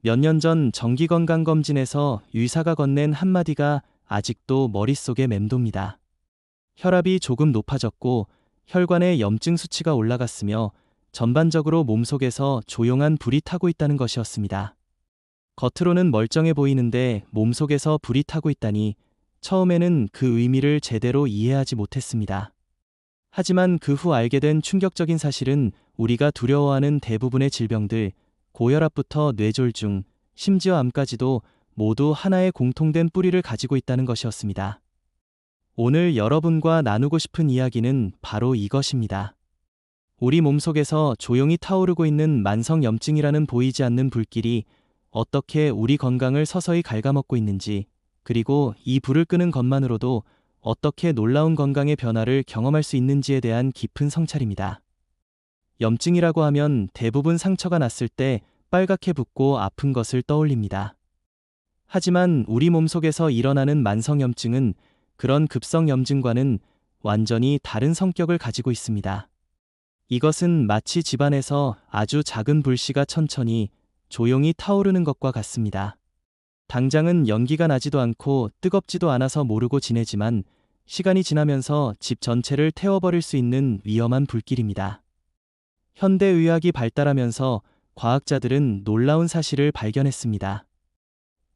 몇 년 전 정기건강검진에서 의사가 건넨 한마디가 아직도 머릿속에 맴돕니다. 혈압이 조금 높아졌고 혈관의 염증 수치가 올라갔으며 전반적으로 몸속에서 조용한 불이 타고 있다는 것이었습니다. 겉으로는 멀쩡해 보이는데 몸속에서 불이 타고 있다니 처음에는 그 의미를 제대로 이해하지 못했습니다. 하지만 그 후 알게 된 충격적인 사실은 우리가 두려워하는 대부분의 질병들, 고혈압부터 뇌졸중, 심지어 암까지도 모두 하나의 공통된 뿌리를 가지고 있다는 것이었습니다. 오늘 여러분과 나누고 싶은 이야기는 바로 이것입니다. 우리 몸속에서 조용히 타오르고 있는 만성염증이라는 보이지 않는 불길이 어떻게 우리 건강을 서서히 갉아먹고 있는지, 그리고 이 불을 끄는 것만으로도 어떻게 놀라운 건강의 변화를 경험할 수 있는지에 대한 깊은 성찰입니다. 염증이라고 하면 대부분 상처가 났을 때 빨갛게 붓고 아픈 것을 떠올립니다. 하지만 우리 몸속에서 일어나는 만성염증은 그런 급성염증과는 완전히 다른 성격을 가지고 있습니다. 이것은 마치 집안에서 아주 작은 불씨가 천천히 조용히 타오르는 것과 같습니다. 당장은 연기가 나지도 않고 뜨겁지도 않아서 모르고 지내지만 시간이 지나면서 집 전체를 태워버릴 수 있는 위험한 불길입니다. 현대의학이 발달하면서 과학자들은 놀라운 사실을 발견했습니다.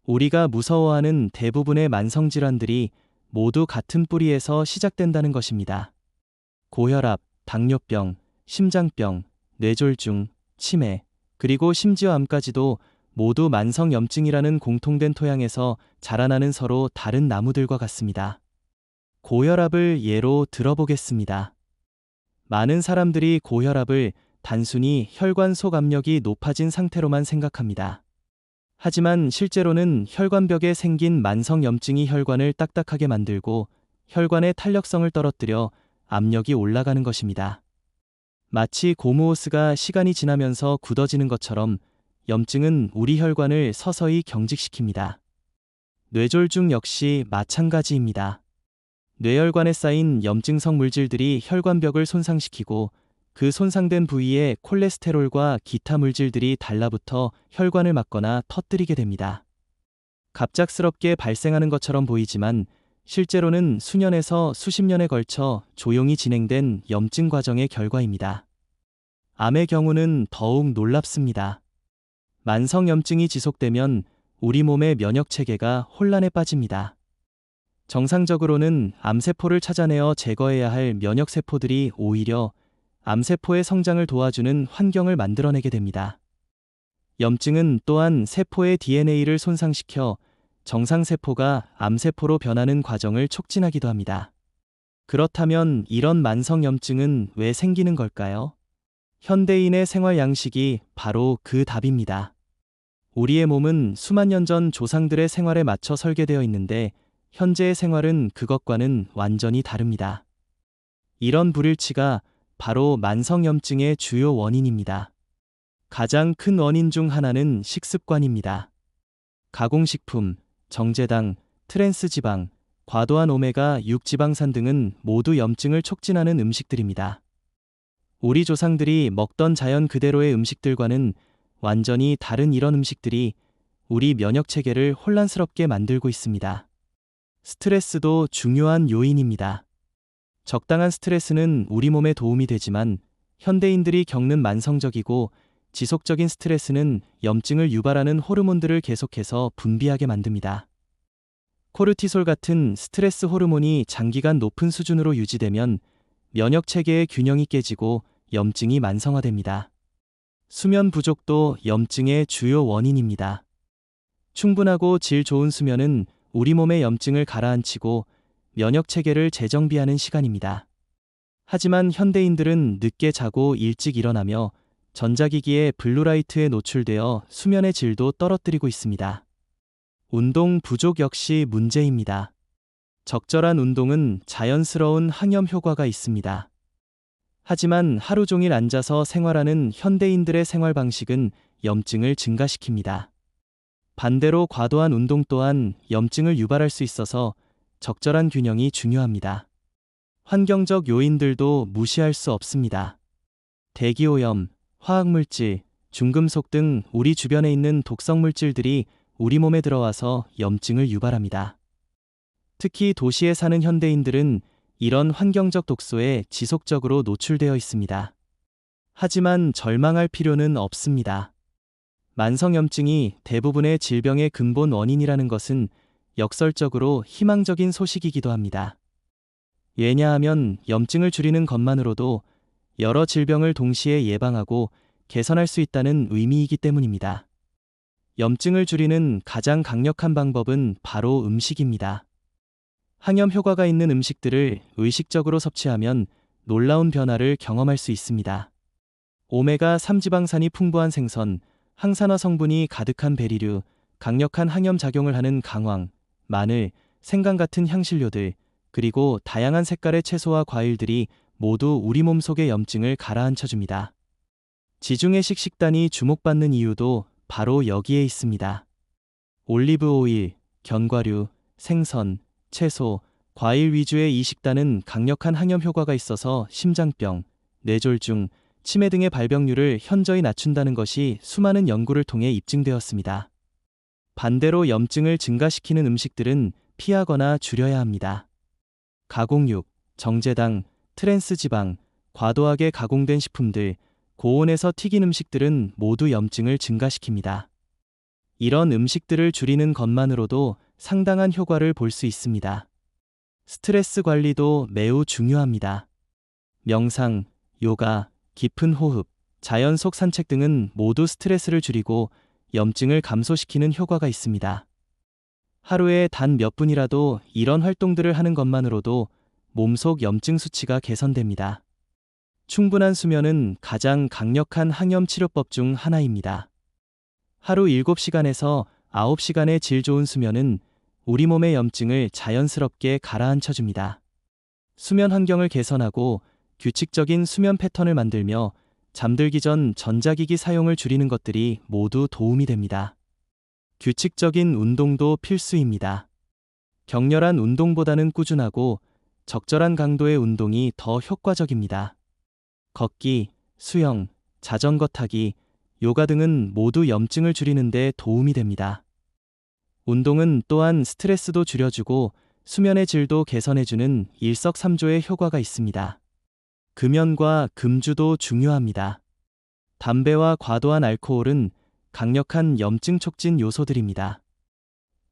우리가 무서워하는 대부분의 만성질환들이 모두 같은 뿌리에서 시작된다는 것입니다. 고혈압, 당뇨병, 심장병, 뇌졸중, 치매, 그리고 심지어 암까지도 모두 만성염증이라는 공통된 토양에서 자라나는 서로 다른 나무들과 같습니다. 고혈압을 예로 들어보겠습니다. 많은 사람들이 고혈압을 단순히 혈관 속 압력이 높아진 상태로만 생각합니다. 하지만 실제로는 혈관벽에 생긴 만성염증이 혈관을 딱딱하게 만들고 혈관의 탄력성을 떨어뜨려 압력이 올라가는 것입니다. 마치 고무호스가 시간이 지나면서 굳어지는 것처럼 염증은 우리 혈관을 서서히 경직시킵니다. 뇌졸중 역시 마찬가지입니다. 뇌혈관에 쌓인 염증성 물질들이 혈관벽을 손상시키고 그 손상된 부위에 콜레스테롤과 기타 물질들이 달라붙어 혈관을 막거나 터뜨리게 됩니다. 갑작스럽게 발생하는 것처럼 보이지만 실제로는 수년에서 수십 년에 걸쳐 조용히 진행된 염증 과정의 결과입니다. 암의 경우는 더욱 놀랍습니다. 만성염증이 지속되면 우리 몸의 면역체계가 혼란에 빠집니다. 정상적으로는 암세포를 찾아내어 제거해야 할 면역세포들이 오히려 암세포의 성장을 도와주는 환경을 만들어내게 됩니다. 염증은 또한 세포의 DNA를 손상시켜 정상세포가 암세포로 변하는 과정을 촉진하기도 합니다. 그렇다면 이런 만성염증은 왜 생기는 걸까요? 현대인의 생활 양식이 바로 그 답입니다. 우리의 몸은 수만 년 전 조상들의 생활에 맞춰 설계되어 있는데 현재의 생활은 그것과는 완전히 다릅니다. 이런 불일치가 바로 만성염증의 주요 원인입니다. 가장 큰 원인 중 하나는 식습관입니다. 가공식품, 정제당, 트랜스지방, 과도한 오메가6 지방산 등은 모두 염증을 촉진하는 음식들입니다. 우리 조상들이 먹던 자연 그대로의 음식들과는 완전히 다른 이런 음식들이 우리 면역체계를 혼란스럽게 만들고 있습니다. 스트레스도 중요한 요인입니다. 적당한 스트레스는 우리 몸에 도움이 되지만 현대인들이 겪는 만성적이고 지속적인 스트레스는 염증을 유발하는 호르몬들을 계속해서 분비하게 만듭니다. 코르티솔 같은 스트레스 호르몬이 장기간 높은 수준으로 유지되면 면역체계의 균형이 깨지고 염증이 만성화됩니다. 수면 부족도 염증의 주요 원인입니다. 충분하고 질 좋은 수면은 우리 몸의 염증을 가라앉히고 면역체계를 재정비하는 시간입니다. 하지만 현대인들은 늦게 자고 일찍 일어나며 전자기기의 블루라이트에 노출되어 수면의 질도 떨어뜨리고 있습니다. 운동 부족 역시 문제입니다. 적절한 운동은 자연스러운 항염 효과가 있습니다. 하지만 하루 종일 앉아서 생활하는 현대인들의 생활 방식은 염증을 증가시킵니다. 반대로 과도한 운동 또한 염증을 유발할 수 있어서 적절한 균형이 중요합니다. 환경적 요인들도 무시할 수 없습니다. 대기오염, 화학물질, 중금속 등 우리 주변에 있는 독성 물질들이 우리 몸에 들어와서 염증을 유발합니다. 특히 도시에 사는 현대인들은 이런 환경적 독소에 지속적으로 노출되어 있습니다. 하지만 절망할 필요는 없습니다. 만성염증이 대부분의 질병의 근본 원인이라는 것은 역설적으로 희망적인 소식이기도 합니다. 왜냐하면 염증을 줄이는 것만으로도 여러 질병을 동시에 예방하고 개선할 수 있다는 의미이기 때문입니다. 염증을 줄이는 가장 강력한 방법은 바로 음식입니다. 항염 효과가 있는 음식들을 의식적으로 섭취하면 놀라운 변화를 경험할 수 있습니다. 오메가3 지방산이 풍부한 생선, 항산화 성분이 가득한 베리류, 강력한 항염 작용을 하는 강황, 마늘, 생강 같은 향신료들, 그리고 다양한 색깔의 채소와 과일들이 모두 우리 몸속의 염증을 가라앉혀줍니다. 지중해식 식단이 주목받는 이유도 바로 여기에 있습니다. 올리브 오일, 견과류, 생선, 채소, 과일 위주의 이 식단은 강력한 항염 효과가 있어서 심장병, 뇌졸중, 치매 등의 발병률을 현저히 낮춘다는 것이 수많은 연구를 통해 입증되었습니다. 반대로 염증을 증가시키는 음식들은 피하거나 줄여야 합니다. 가공육, 정제당, 트랜스지방, 과도하게 가공된 식품들, 고온에서 튀긴 음식들은 모두 염증을 증가시킵니다. 이런 음식들을 줄이는 것만으로도 상당한 효과를 볼 수 있습니다. 스트레스 관리도 매우 중요합니다. 명상, 요가, 깊은 호흡, 자연 속 산책 등은 모두 스트레스를 줄이고 염증을 감소시키는 효과가 있습니다. 하루에 단 몇 분이라도 이런 활동들을 하는 것만으로도 몸속 염증 수치가 개선됩니다. 충분한 수면은 가장 강력한 항염 치료법 중 하나입니다. 하루 7시간에서 9시간의 질 좋은 수면은 우리 몸의 염증을 자연스럽게 가라앉혀줍니다. 수면 환경을 개선하고 규칙적인 수면 패턴을 만들며 잠들기 전 전자기기 사용을 줄이는 것들이 모두 도움이 됩니다. 규칙적인 운동도 필수입니다. 격렬한 운동보다는 꾸준하고 적절한 강도의 운동이 더 효과적입니다. 걷기, 수영, 자전거 타기, 요가 등은 모두 염증을 줄이는 데 도움이 됩니다. 운동은 또한 스트레스도 줄여주고 수면의 질도 개선해주는 일석삼조의 효과가 있습니다. 금연과 금주도 중요합니다. 담배와 과도한 알코올은 강력한 염증 촉진 요소들입니다.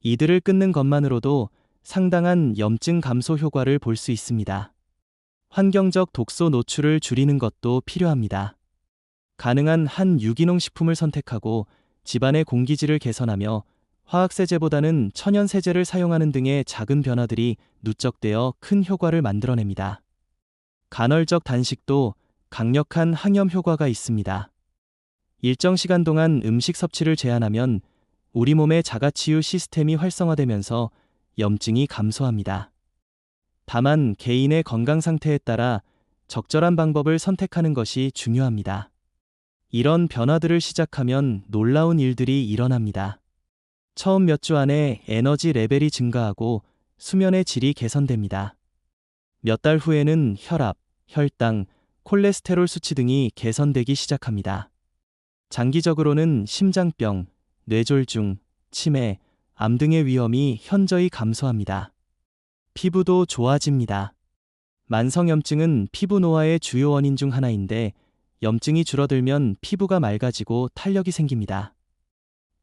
이들을 끊는 것만으로도 상당한 염증 감소 효과를 볼 수 있습니다. 환경적 독소 노출을 줄이는 것도 필요합니다. 가능한 한 유기농 식품을 선택하고 집안의 공기질을 개선하며 화학세제보다는 천연세제를 사용하는 등의 작은 변화들이 누적되어 큰 효과를 만들어냅니다. 간헐적 단식도 강력한 항염 효과가 있습니다. 일정 시간 동안 음식 섭취를 제한하면 우리 몸의 자가치유 시스템이 활성화되면서 염증이 감소합니다. 다만 개인의 건강 상태에 따라 적절한 방법을 선택하는 것이 중요합니다. 이런 변화들을 시작하면 놀라운 일들이 일어납니다. 처음 몇 주 안에 에너지 레벨이 증가하고 수면의 질이 개선됩니다. 몇 달 후에는 혈압, 혈당, 콜레스테롤 수치 등이 개선되기 시작합니다. 장기적으로는 심장병, 뇌졸중, 치매, 암 등의 위험이 현저히 감소합니다. 피부도 좋아집니다. 만성염증은 피부 노화의 주요 원인 중 하나인데 염증이 줄어들면 피부가 맑아지고 탄력이 생깁니다.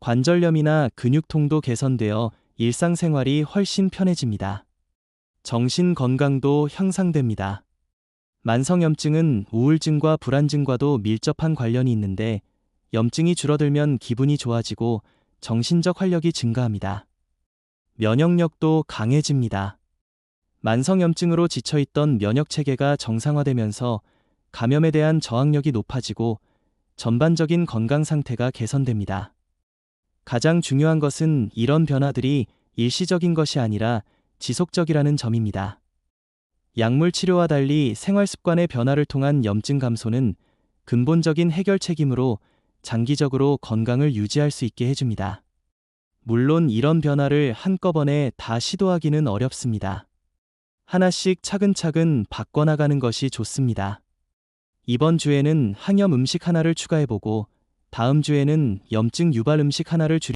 관절염이나 근육통도 개선되어 일상생활이 훨씬 편해집니다. 정신 건강도 향상됩니다. 만성염증은 우울증과 불안증과도 밀접한 관련이 있는데 염증이 줄어들면 기분이 좋아지고 정신적 활력이 증가합니다. 면역력도 강해집니다. 만성염증으로 지쳐있던 면역체계가 정상화되면서 감염에 대한 저항력이 높아지고 전반적인 건강 상태가 개선됩니다. 가장 중요한 것은 이런 변화들이 일시적인 것이 아니라 지속적이라는 점입니다. 약물 치료와 달리 생활 습관의 변화를 통한 염증 감소는 근본적인 해결 책임으로 장기적으로 건강을 유지할 수 있게 해줍니다. 물론 이런 변화를 한꺼번에 다 시도하기는 어렵습니다. 하나씩 차근차근 바꿔나가는 것이 좋습니다. 이번 주에는 항염 음식 하나를 추가해보고 다음 주에는 염증 유발 음식 하나를 줄이